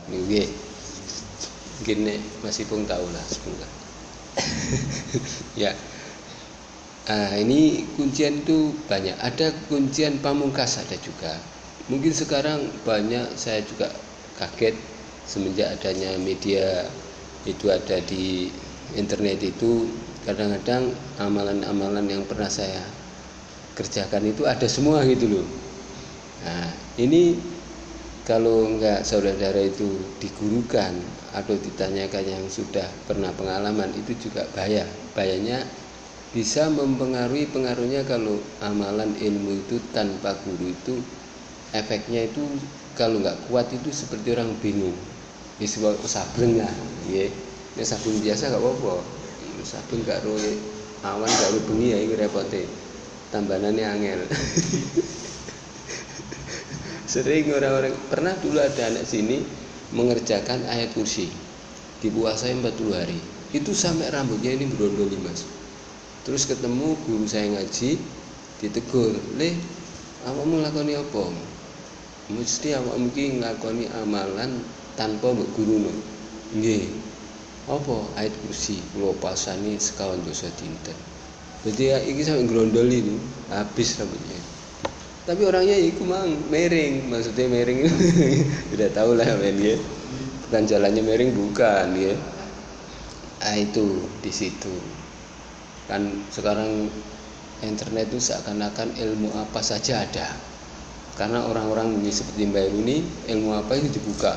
Nggih. Mungkin nek Mas Ipung tahu lah semoga. Ya. Ini kuncian itu banyak. Ada kuncian pamungkas ada juga. Mungkin sekarang banyak, saya juga kaget semenjak adanya media itu ada di internet itu, kadang-kadang amalan-amalan yang pernah saya kerjakan itu ada semua gitu loh. Nah, ini kalau enggak saudara-saudara itu digurukan atau ditanyakan yang sudah pernah pengalaman, itu juga bahayanya bisa pengaruhnya kalau amalan ilmu itu tanpa guru itu efeknya itu kalau nggak kuat itu seperti orang bingung. Istilah sableng lah, ya. Ini sabun biasa nggak apa-apa. Sabun nggak roe awan nggak roe bengi ya ini repotnya. Tambahannya angel. Sering orang-orang pernah dulu ada anak sini mengerjakan ayat kursi dipuasai 40 hari. Itu sampai rambutnya ini berondoli Mas. Terus ketemu guru saya ngaji, ditegur, "Le, awakmu nglakoni apa?" "Mesti awakmu iki nglakoni amalan tanpa mbok guruno." "Nggih." "Apa?" "Ayat kursi kula pasani sekawan dosa dinten." Jadi ya iki sampe grondoli ini, habis rambutnya. Tapi orangnya iku mang miring, maksudnya miring tidak tahu lah men ya. Bukan jalannya miring bukan ya. Itu di situ. Kan sekarang internet itu seakan-akan ilmu apa saja ada. Karena orang-orang ini seperti Mbak Runi, ilmu apa itu dibuka.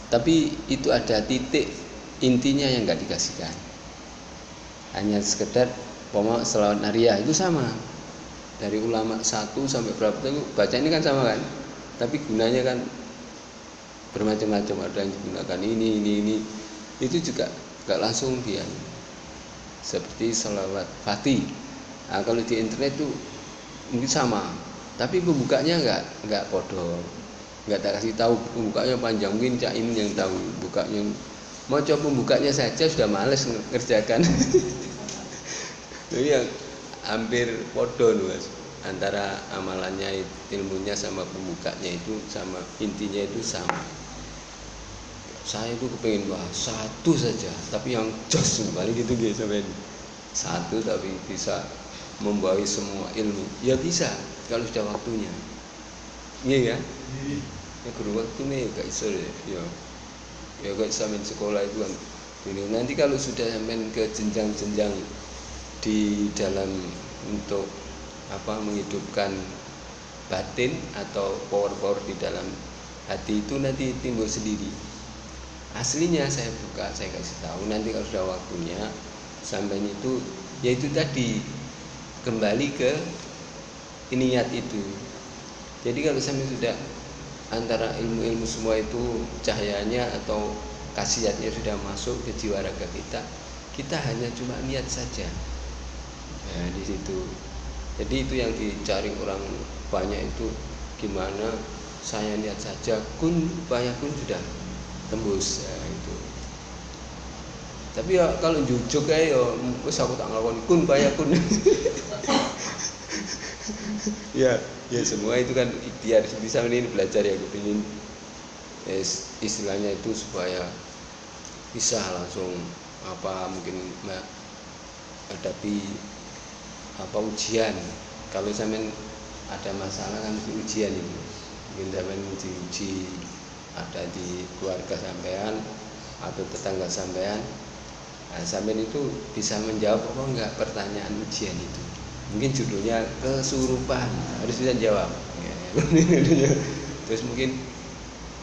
Tapi itu ada titik intinya yang enggak dikasihkan. Hanya sekedar selawat nariyah itu sama. Dari ulama 1 sampai berapa itu baca ini kan sama kan, tapi gunanya kan bermacam-macam. Ada yang digunakan ini itu juga gak langsung dia seperti selawat Fatih. Nah, kalau di internet tuh mungkin sama, tapi pembukanya nggak podo, nggak tak kasih tahu pembukanya panjang. Mungkin Cak ini yang tahu bukanya, mau coba pembukanya saja sudah males ngerjakan. Jadi yang hampir podo Mas, antara amalannya ilmunya sama pembukanya itu sama, intinya itu sama. Saya itu kepengen bahas satu saja tapi yang jos paling gitu sampai satu tapi bisa membawa semua ilmu. Ya bisa kalau sudah waktunya. Iya ya. Ya guru waktu nih gak iso ya. Ya kayak sampai sekolah itu kan. Ini nanti kalau sudah sampai ke jenjang-jenjang di dalam untuk menghidupkan batin atau power di dalam hati itu nanti timbul sendiri. Aslinya saya buka, saya kasih tahu nanti kalau sudah waktunya sampai itu, yaitu tadi kembali ke niat itu. Jadi kalau sampai sudah antara ilmu-ilmu semua itu cahayanya atau khasiatnya sudah masuk ke jiwa raga kita hanya cuma niat saja. Nah, di situ. Jadi itu yang dicari orang banyak itu, gimana saya niat saja kun sudah tembus ya, itu. Tapi ya kalau jujuk kayak ya wis aku tak nglakoni kun payakun. ya semua itu kan ikhtiar. Bisa ini belajar ya, kepingin istilahnya itu supaya bisa langsung mungkin menghadapi ujian. Kalau sampean ada masalah kan ujian itu, mungkin sampean diuji ada di keluarga sampean atau tetangga sampean. Nah, sampean itu bisa menjawab apa enggak pertanyaan ujian itu. Mungkin judulnya kesurupan, harus bisa jawab. Terus mungkin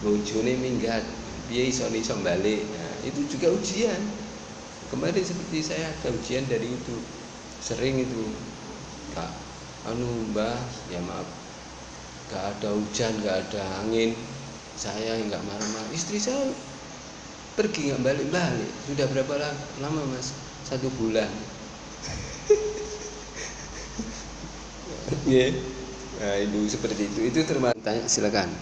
bojone minggat, piye iso balik. Nah, itu juga ujian. Kemarin seperti saya ada ujian dari itu. Sering itu Kak, Mbah, ya maaf, gak ada hujan, gak ada angin, saya nggak marah-marah. Istri saya pergi nggak balik-balik. Sudah berapa lama Mas? 1 bulan. Yeah. Nah, itu seperti itu. Itu termasuk. Tanya silakan.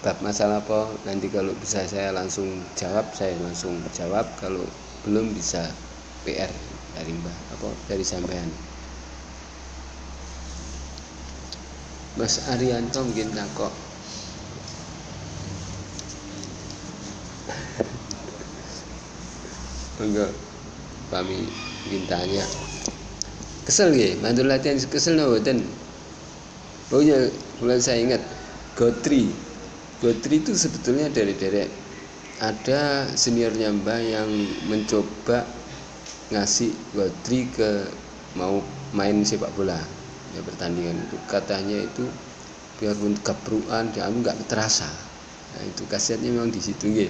Bab masalah apa? Nanti kalau bisa saya langsung jawab, saya langsung jawab. Kalau belum bisa PR dari Mbah dari sampean. Mas Arianto mungkin takok. Enggak, kami ingin tanya. Kesel nggih, mantul latihan kesel napa mboten? Oh ya, mulai saya ingat Gotri. Gotri itu sebetulnya dari ada seniornya Mbah yang mencoba ngasih Gotri ke mau main sepak bola. Ya pertandingan itu katanya itu biarpun gabruan dia nggak terasa. Nah, itu khasiatnya memang di situ nggih.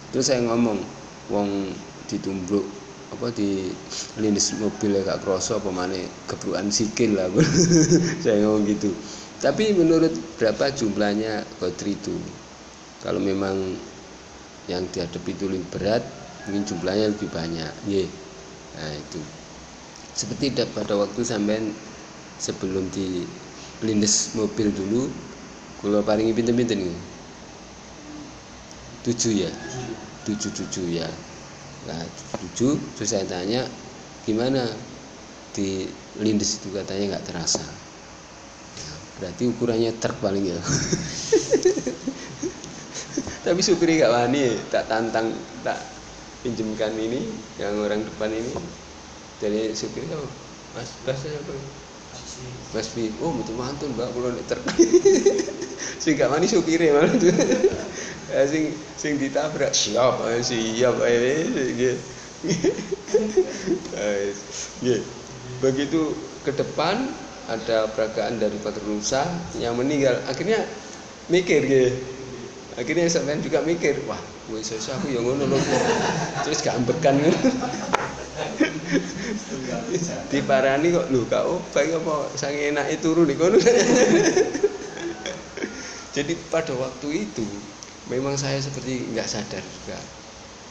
Terus saya ngomong, wong ditumbluk apa di lindes mobil gak kroso apa maneh gebrukan sikil lah. Saya ngomong gitu. Tapi menurut berapa jumlahnya Gotri itu? Kalau memang yang dihadapi itu lebih berat, mungkin jumlahnya lebih banyak. Nggih. Nah, itu. Seperti pada waktu sampean sebelum di lindes mobil dulu kula paringi pinten-pinten niku. 7 ya. 7 ya. Nah, 7 terus saya tanya gimana di lindes itu katanya nggak terasa. Ya, berarti ukurannya truk paling ya. Tapi supir gak wani, tak tantang, tak pinjemkan ini yang orang depan ini dari supir itu, Mas bahasa apa? Mas Bi, oh betul mantun mbak, kalau nek truk. Sing gak wani supire malah tuh. Sing ditabrak siap nggih. Begitu ke depan ada peragaan dari Patrusa yang meninggal, akhirnya mikir nggih. Akhirnya sampean juga mikir, wah, wis aku ya ngono lho. Terus gambekan ngono. Diparani kok lho gak obah apa sange enake turu ning kono. Jadi pada waktu itu memang saya seperti enggak sadar juga.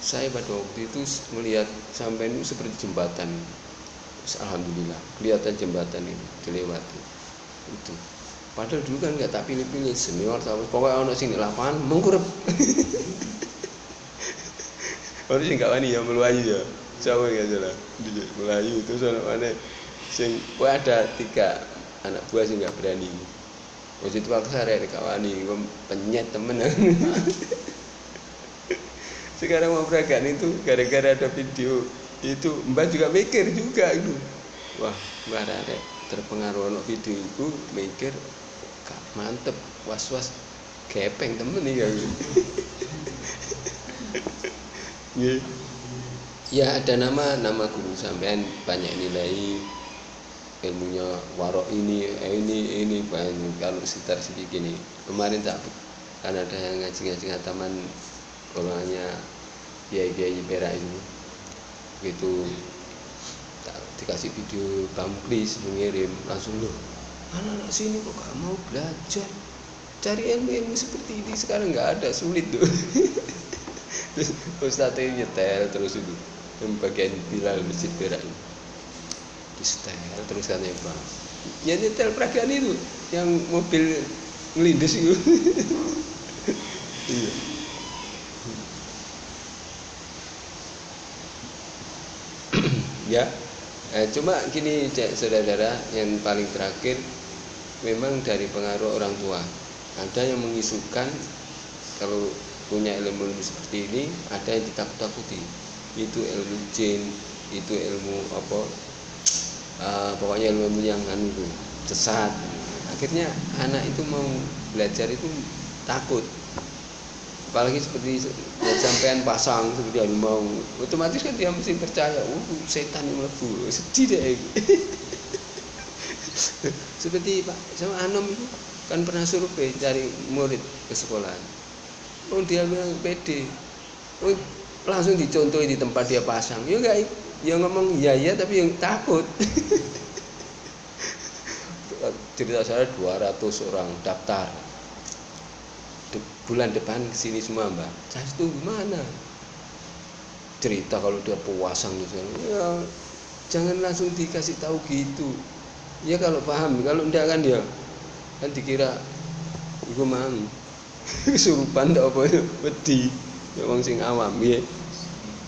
Saya pada waktu itu melihat sampean itu seperti jembatan. Alhamdulillah, kelihatan jembatan ini dilewati. Itu. Padahal dulu kan nggak tak pilih-pilih senior sama pokoknya ono sing di lapangan mengkurep. Ono sing gak wani ya Melayu ya. Jawa enggak salah. Melayu itu sono mana sing ada 3 anak buah sing enggak berani. Wis itu aku sare gak wani, penyet temen. Sekarang mau peragaan itu gara-gara ada video itu Mbak juga mikir juga itu. Wah, Mbak ada terpengaruh ono video itu mikir mantep, was-was gepeng temen nih kan. Ya ada nama guru sampean banyak nilai ilmunya warok ini banyak kalau sekitar sedikit nih. Kemarin tak kan ada yang ngaji taman golongannya kiai Perak itu. Begitu tak dikasih video Bangklis mengirim langsung loh. Anak-anak sini kok gak mau belajar, cari ilmu seperti ini sekarang nggak ada, sulit tuh. Terus Ustadznya nyetel terus itu yang bagian Bilal Masjid Perak ini disetel terus katanya bang ya nyetel peragaan itu yang mobil ngelindes itu. Iya. Ya cuma gini saudara-saudara, yang paling terakhir memang dari pengaruh orang tua. Ada yang mengisukan kalau punya ilmu seperti ini, ada yang ditakut-takuti. Itu ilmu jin, itu ilmu apa? Pokoknya ilmu yang itu sesat. Akhirnya anak itu mau belajar itu takut. Apalagi seperti ya, sampean pasang seperti harimau, otomatis kan dia mesti percaya, setan yang mlebu, sedih deh. Seperti Pak sama Anom itu kan pernah survei cari murid ke sekolah. Oh dia bilang pede, langsung dicontohi di tempat dia pasang. Ya enggak, ya ngomong ya tapi yang takut. Cerita saya 200 orang daftar. Bulan depan kesini semua Mbak. Saya tunggu mana? Cerita kalau dia puasang gitu. Ya jangan langsung dikasih tahu gitu. Ya kalau paham, kalau enggak kan dia kan dikira iku mang kesurupan ndak apa wedi ya wong sing awam nggih.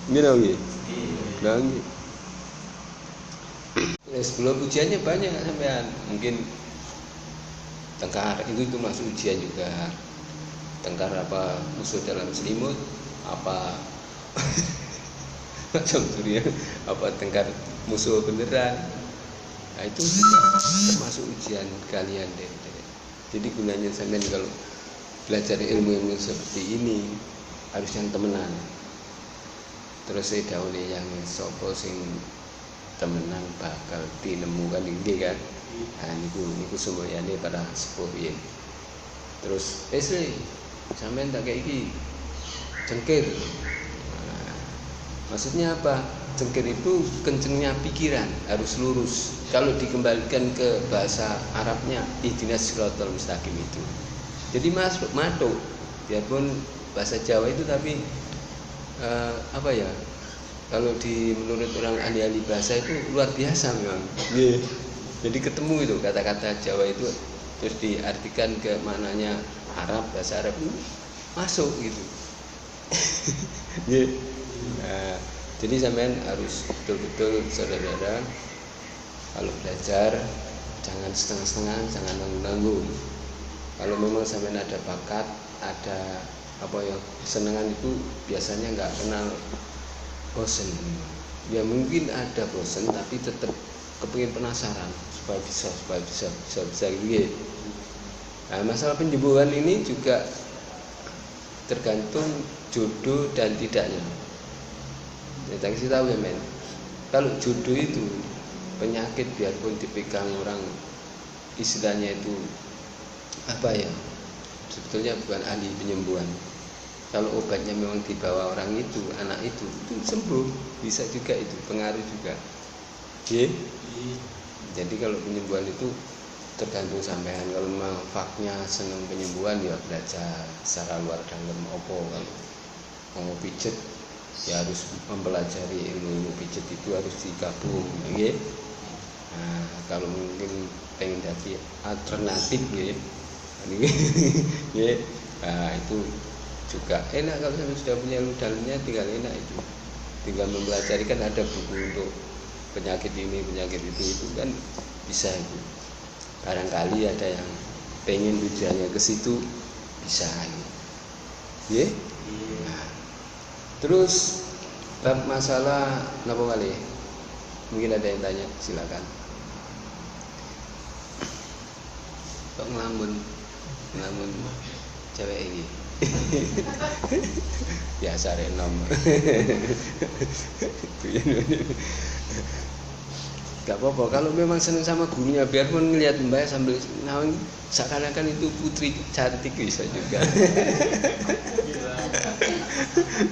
Ngene nggih. Lah nggih. Sebelum ujiannya banyak sampean. Mungkin tengkar itu masuk ujian juga. Tengkar apa musuh dalam selimut apa macam durian apa tengkar musuh beneran. Nah, itu termasuk ujian kalian deh. Jadi gunanya sampean kalau belajar ilmu-ilmu seperti ini harus yang temenan. Terus saya daune yang sapa sing temenan bakal dinemukan inggih kan. Nah niku semuanya para sepuh ya. Terus sampean tak kayak iki cengkir. Nah, maksudnya apa? Cengkir itu kencengnya pikiran, harus lurus. Kalau dikembalikan ke bahasa Arabnya ihdinas siratal mustaqim itu. Jadi masuk matuk. Biarpun bahasa Jawa itu tapi apa ya? Kalau menurut orang ahli-ahli bahasa itu luar biasa memang. Yeah. Jadi ketemu itu kata-kata Jawa itu terus diartikan ke maknanya Arab, bahasa Arab itu masuk gitu. Yeah. Nah, jadi sampean harus betul-betul saudara-saudara kalau belajar jangan setengah-setengah, jangan nanggung-nanggung. Kalau memang sampean ada bakat, ada apa ya kesenangan itu biasanya nggak kenal bosen. Ya mungkin ada bosen tapi tetap kepengin penasaran supaya bisa gitu. Nah, masalah penyembuhan ini juga tergantung jodoh dan tidaknya. Ya, kasih tahu ya men. Kalau jodoh itu penyakit biarpun dipegang orang istilahnya itu apa ya? Sebetulnya bukan ahli penyembuhan. Kalau obatnya memang dibawa orang itu, anak itu sembuh, bisa juga itu pengaruh juga. Yeah. Jadi kalau penyembuhan itu tergantung sampean. Kalau memang faknya senang penyembuhan ya belajar secara luar dalam opo. Kalau mau pijet ya harus mempelajari ilmu pijet itu harus digabung, okay? Nah, kalau mungkin pengen jadi alternatif, okay? Nah, itu juga enak kalau sudah punya ilmu dalamnya, tinggal enak itu, tinggal mempelajari kan ada buku untuk penyakit ini penyakit itu kan bisa itu. Barangkali ada yang pengen tujuannya ke situ bisa, ya. Nah, terus bab masalah napa kali? Mungkin ada yang tanya, silakan. Kok ngelamun cewek ini? Biasa renom. Gak apa-apa kalau memang senang sama gurunya, biarpun ngelihat mbak sambil nawang seakan-akan itu putri cantik bisa juga.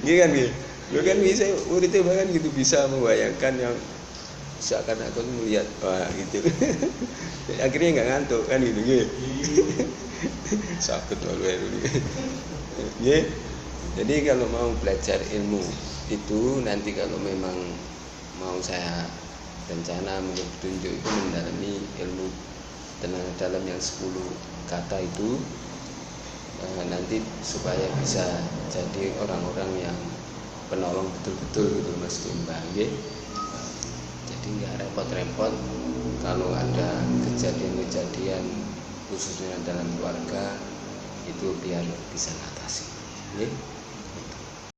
Gitu kan gitu. Lo kan bisa muridnya bahkan gitu bisa membayangkan yang seakan-akan melihat wah gitu. Akhirnya nggak ngantuk kan gitu. Sakit lalu ya. Jadi kalau mau belajar ilmu itu nanti kalau memang mau saya rencana menurut petunjuk itu mendalami ilmu tenaga dalam yang 10 kata itu nanti supaya bisa jadi orang-orang yang penolong betul-betul gitu Mas Timbang ya. Jadi nggak repot-repot kalau ada kejadian-kejadian khususnya dalam keluarga itu biar bisa ngatasi ya.